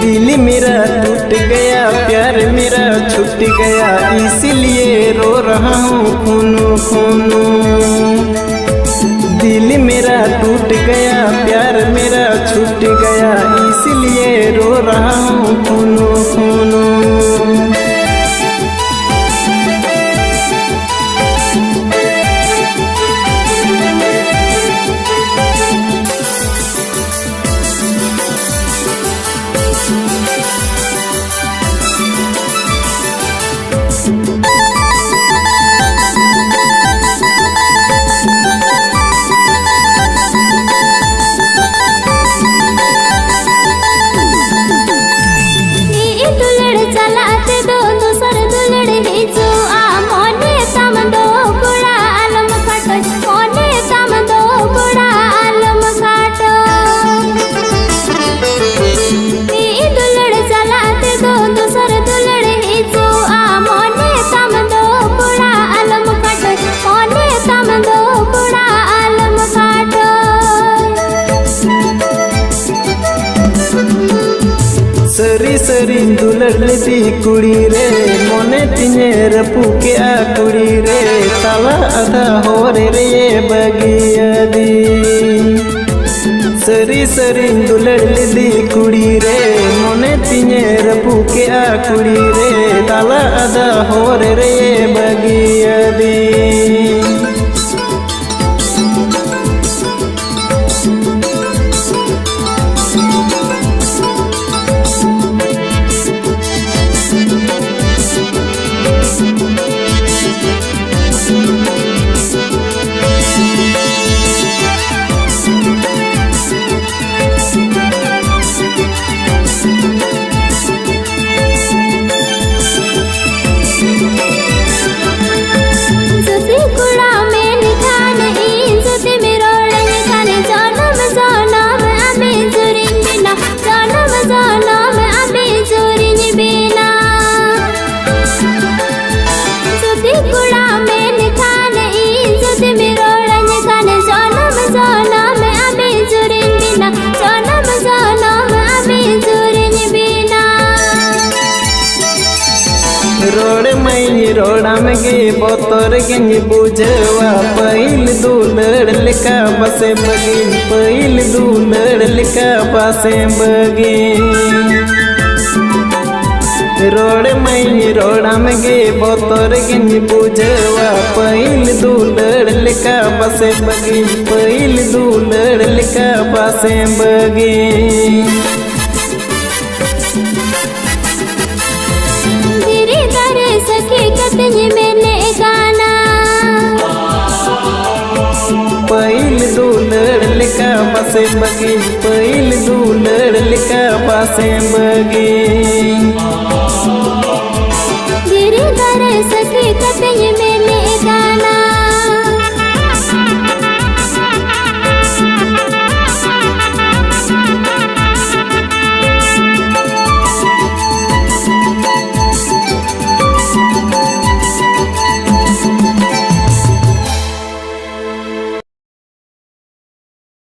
दिल मेरा टूट गया, प्यार मेरा छूट गया, इसलिए रो रहा हूँ खूनो खूनो। दिल मेरा टूट गया, प्यार मेरा छूट गया, इसलिए रो रहा हूँ खूनो खूनो। सरी सरी दुलड़ती कुड़ी रे, मोने तिने रपुके आ कुड़ी रे, ताला आधा हो रे ये बगिया दी। सरी सरी दुलड़ती कुड़ी रे, मोने तिने रपुके आ कुड़ी रे, ताला आधा हो रे ये बगिया दी। रोड मई रोड़ा में गे बोतर गंज बुझवा, पहिल दुलड़ लिखा बसे बगिन, पहिल दुलड़ लिखा बसे बगिन। रोड मई रोड़ा में गे बोतर गंज बुझवा, पहिल दुलड़ लिखा बसे बगिन, पहिल दुलड़ लिखा बसे बगिन। मैंने गाना पहिल दुलड़ लिखा बसे बगिन, पहिल दुलड़ लिखा बसे बगिन। गिरी करे सखी कतई में